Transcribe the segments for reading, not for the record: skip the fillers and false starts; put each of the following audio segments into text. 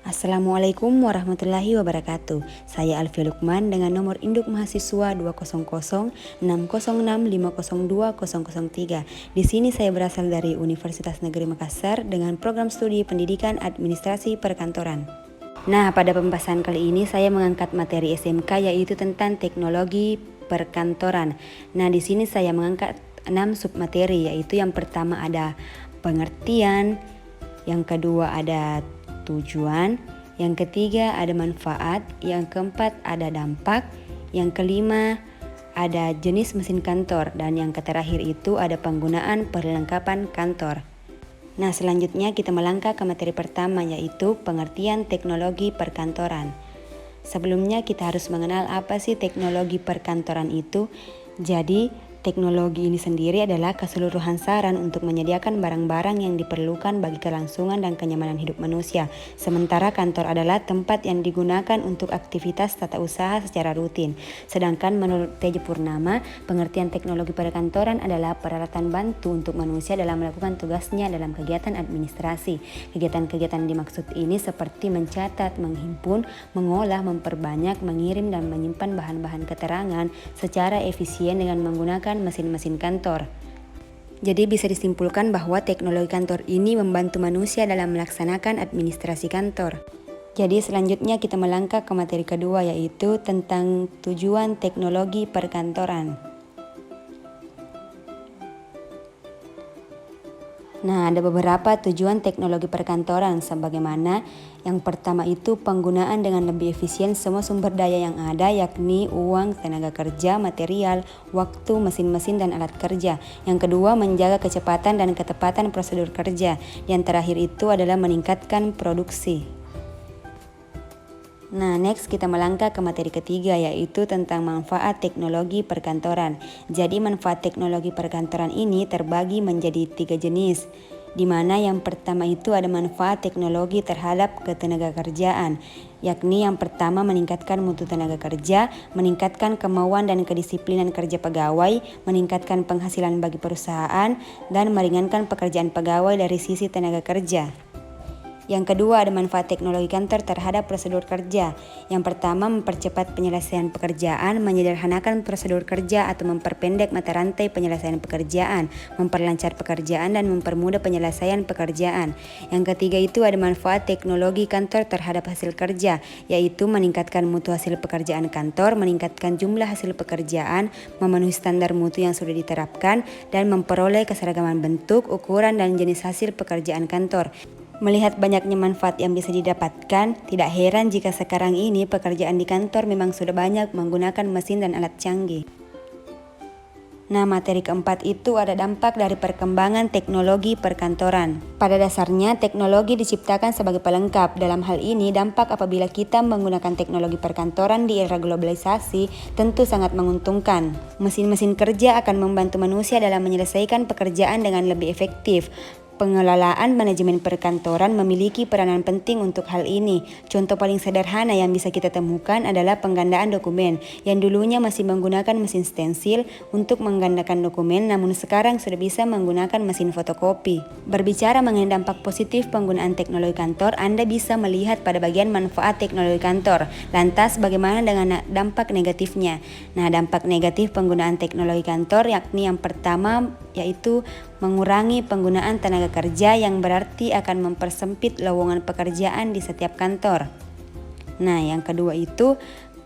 Assalamualaikum warahmatullahi wabarakatuh. Saya Alfia Lukman dengan nomor induk mahasiswa 2006065020003. Di sini saya berasal dari Universitas Negeri Makassar dengan program studi Pendidikan Administrasi Perkantoran. Nah, pada pembahasan kali ini saya mengangkat materi SMK yaitu tentang teknologi perkantoran. Nah, di sini saya mengangkat 6 submateri, yaitu yang pertama ada pengertian, yang kedua ada tujuan, yang ketiga ada manfaat, yang keempat ada dampak, yang kelima ada jenis mesin kantor, dan yang terakhir itu ada penggunaan perlengkapan kantor. Nah, selanjutnya kita melangkah ke materi pertama, yaitu pengertian teknologi perkantoran. Sebelumnya kita harus mengenal apa sih teknologi perkantoran itu. Jadi teknologi ini sendiri adalah keseluruhan saran untuk menyediakan barang-barang yang diperlukan bagi kelangsungan dan kenyamanan hidup manusia. Sementara kantor adalah tempat yang digunakan untuk aktivitas tata usaha secara rutin. Sedangkan menurut Tejo Purnama, pengertian teknologi perkantoran adalah peralatan bantu untuk manusia dalam melakukan tugasnya dalam kegiatan administrasi. Kegiatan-kegiatan dimaksud ini seperti mencatat, menghimpun, mengolah, memperbanyak, mengirim, dan menyimpan bahan-bahan keterangan secara efisien dengan menggunakan mesin-mesin kantor. Jadi bisa disimpulkan bahwa teknologi kantor ini membantu manusia dalam melaksanakan administrasi kantor. Jadi selanjutnya kita melangkah ke materi kedua, yaitu tentang tujuan teknologi perkantoran. Nah, ada beberapa tujuan teknologi perkantoran, sebagaimana yang pertama itu penggunaan dengan lebih efisien semua sumber daya yang ada, yakni uang, tenaga kerja, material, waktu, mesin-mesin, dan alat kerja. Yang kedua, menjaga kecepatan dan ketepatan prosedur kerja. Yang terakhir itu adalah meningkatkan produksi. Nah, next kita melangkah ke materi ketiga, yaitu tentang manfaat teknologi perkantoran. Jadi manfaat teknologi perkantoran ini terbagi menjadi 3 jenis, di mana yang pertama itu ada manfaat teknologi terhadap ketenaga kerjaan, yakni yang pertama meningkatkan mutu tenaga kerja, meningkatkan kemauan dan kedisiplinan kerja pegawai, meningkatkan penghasilan bagi perusahaan, dan meringankan pekerjaan pegawai dari sisi tenaga kerja. Yang kedua ada manfaat teknologi kantor terhadap prosedur kerja. Yang pertama mempercepat penyelesaian pekerjaan, menyederhanakan prosedur kerja atau memperpendek mata rantai penyelesaian pekerjaan, memperlancar pekerjaan dan mempermudah penyelesaian pekerjaan. Yang ketiga itu ada manfaat teknologi kantor terhadap hasil kerja, yaitu meningkatkan mutu hasil pekerjaan kantor, meningkatkan jumlah hasil pekerjaan, memenuhi standar mutu yang sudah diterapkan, dan memperoleh keseragaman bentuk, ukuran, dan jenis hasil pekerjaan kantor. Melihat banyaknya manfaat yang bisa didapatkan, tidak heran jika sekarang ini pekerjaan di kantor memang sudah banyak menggunakan mesin dan alat canggih. Nah, materi keempat itu ada dampak dari perkembangan teknologi perkantoran. Pada dasarnya, teknologi diciptakan sebagai pelengkap. Dalam hal ini, dampak apabila kita menggunakan teknologi perkantoran di era globalisasi tentu sangat menguntungkan. Mesin-mesin kerja akan membantu manusia dalam menyelesaikan pekerjaan dengan lebih efektif. Pengelolaan manajemen perkantoran memiliki peranan penting untuk hal ini. Contoh paling sederhana yang bisa kita temukan adalah penggandaan dokumen, yang dulunya masih menggunakan mesin stensil untuk menggandakan dokumen, namun sekarang sudah bisa menggunakan mesin fotokopi. Berbicara mengenai dampak positif penggunaan teknologi kantor, Anda bisa melihat pada bagian manfaat teknologi kantor. Lantas bagaimana dengan dampak negatifnya? Nah, dampak negatif penggunaan teknologi kantor yakni yang pertama yaitu mengurangi penggunaan tenaga kerja, yang berarti akan mempersempit lowongan pekerjaan di setiap kantor. Nah, yang kedua itu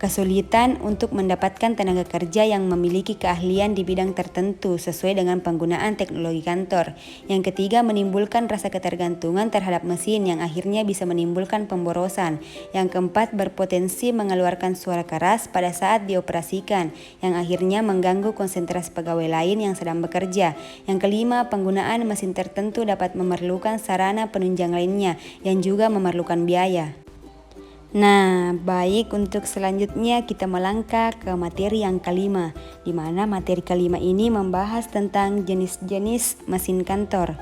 kesulitan untuk mendapatkan tenaga kerja yang memiliki keahlian di bidang tertentu sesuai dengan penggunaan teknologi kantor. Yang ketiga, menimbulkan rasa ketergantungan terhadap mesin yang akhirnya bisa menimbulkan pemborosan. Yang keempat, berpotensi mengeluarkan suara keras pada saat dioperasikan yang akhirnya mengganggu konsentrasi pegawai lain yang sedang bekerja. Yang kelima, penggunaan mesin tertentu dapat memerlukan sarana penunjang lainnya yang juga memerlukan biaya. Nah, baik, untuk selanjutnya kita melangkah ke materi yang kelima, di mana materi kelima ini membahas tentang jenis-jenis mesin kantor.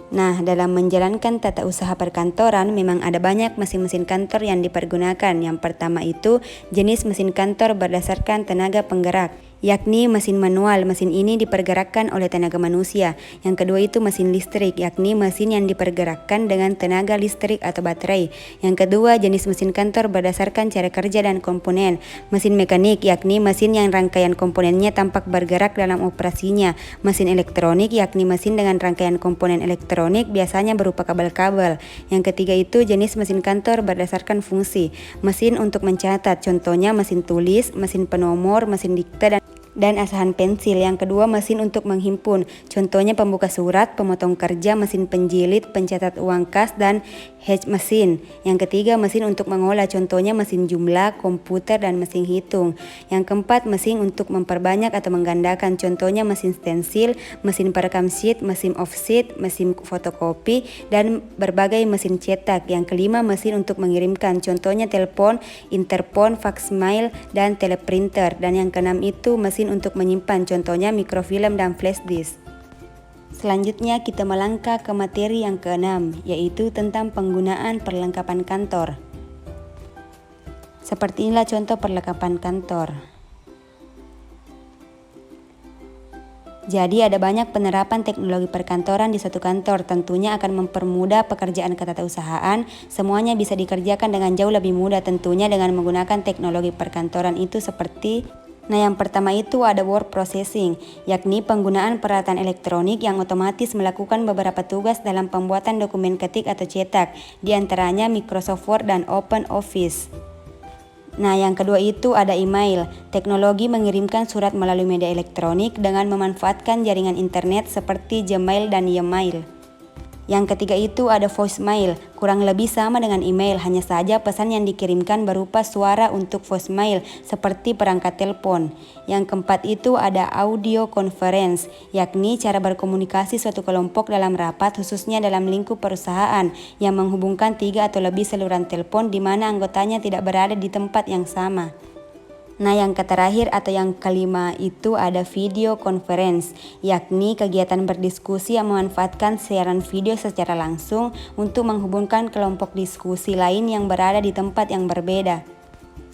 Nah, dalam menjalankan tata usaha perkantoran memang ada banyak mesin-mesin kantor yang dipergunakan. Yang pertama itu jenis mesin kantor berdasarkan tenaga penggerak. yakni mesin manual. Mesin ini dipergerakkan oleh tenaga manusia. Yang kedua itu mesin listrik, yakni mesin yang dipergerakkan dengan tenaga listrik atau baterai. Yang kedua, jenis mesin kantor berdasarkan cara kerja dan komponen. Mesin mekanik, yakni mesin yang rangkaian komponennya tampak bergerak dalam operasinya. Mesin elektronik, yakni mesin dengan rangkaian komponen elektronik biasanya berupa kabel-kabel. Yang ketiga itu jenis mesin kantor berdasarkan fungsi. Mesin untuk mencatat, contohnya mesin tulis, mesin penomor, mesin dikta, dan asahan pensil. Yang kedua, mesin untuk menghimpun, contohnya pembuka surat, pemotong kerja, mesin penjilid, pencatat uang kas, dan hedge mesin. Yang ketiga, mesin untuk mengolah, contohnya mesin jumlah, komputer, dan mesin hitung. Yang keempat, mesin untuk memperbanyak atau menggandakan, contohnya mesin stensil, mesin perekam sheet, mesin offset, mesin fotokopi, dan berbagai mesin cetak. Yang kelima, mesin untuk mengirimkan, contohnya telepon, interpon, fax mail, dan teleprinter. Dan yang keenam itu mesin untuk menyimpan, contohnya mikrofilm dan flash disk. Selanjutnya kita melangkah ke materi yang keenam, yaitu tentang penggunaan perlengkapan kantor. Seperti inilah contoh perlengkapan kantor. Jadi ada banyak penerapan teknologi perkantoran di suatu kantor, tentunya akan mempermudah pekerjaan ketatausahaan. Semuanya bisa dikerjakan dengan jauh lebih mudah tentunya dengan menggunakan teknologi perkantoran itu seperti yang pertama itu ada word processing, yakni penggunaan peralatan elektronik yang otomatis melakukan beberapa tugas dalam pembuatan dokumen ketik atau cetak, di antaranya Microsoft Word dan Open Office. Yang kedua itu ada email, teknologi mengirimkan surat melalui media elektronik dengan memanfaatkan jaringan internet seperti Gmail dan Ymail. Yang ketiga itu ada voicemail, kurang lebih sama dengan email, hanya saja pesan yang dikirimkan berupa suara untuk voicemail seperti perangkat telepon. Yang keempat itu ada audio conference, yakni cara berkomunikasi suatu kelompok dalam rapat khususnya dalam lingkup perusahaan yang menghubungkan 3 atau lebih saluran telepon di mana anggotanya tidak berada di tempat yang sama. Yang terakhir atau yang kelima itu ada video conference, yakni kegiatan berdiskusi yang memanfaatkan siaran video secara langsung untuk menghubungkan kelompok diskusi lain yang berada di tempat yang berbeda.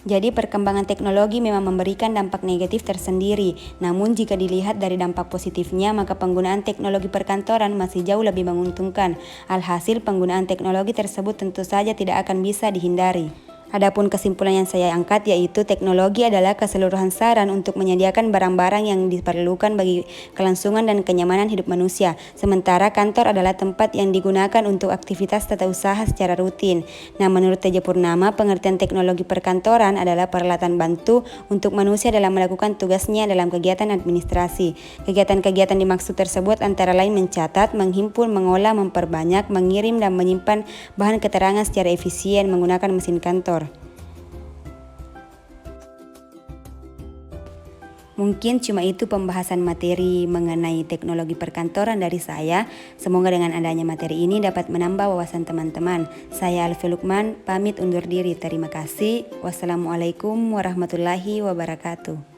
Jadi perkembangan teknologi memang memberikan dampak negatif tersendiri, namun jika dilihat dari dampak positifnya maka penggunaan teknologi perkantoran masih jauh lebih menguntungkan. Alhasil penggunaan teknologi tersebut tentu saja tidak akan bisa dihindari. Adapun kesimpulan yang saya angkat yaitu teknologi adalah keseluruhan saran untuk menyediakan barang-barang yang diperlukan bagi kelangsungan dan kenyamanan hidup manusia. Sementara kantor adalah tempat yang digunakan untuk aktivitas tata usaha secara rutin. Menurut Teja Purnama, pengertian teknologi perkantoran adalah peralatan bantu untuk manusia dalam melakukan tugasnya dalam kegiatan administrasi. Kegiatan-kegiatan dimaksud tersebut antara lain mencatat, menghimpun, mengolah, memperbanyak, mengirim, dan menyimpan bahan keterangan secara efisien menggunakan mesin kantor. Mungkin cuma itu pembahasan materi mengenai teknologi perkantoran dari saya. Semoga dengan adanya materi ini dapat menambah wawasan teman-teman. Saya Alfi Lukman, pamit undur diri. Terima kasih. Wassalamualaikum warahmatullahi wabarakatuh.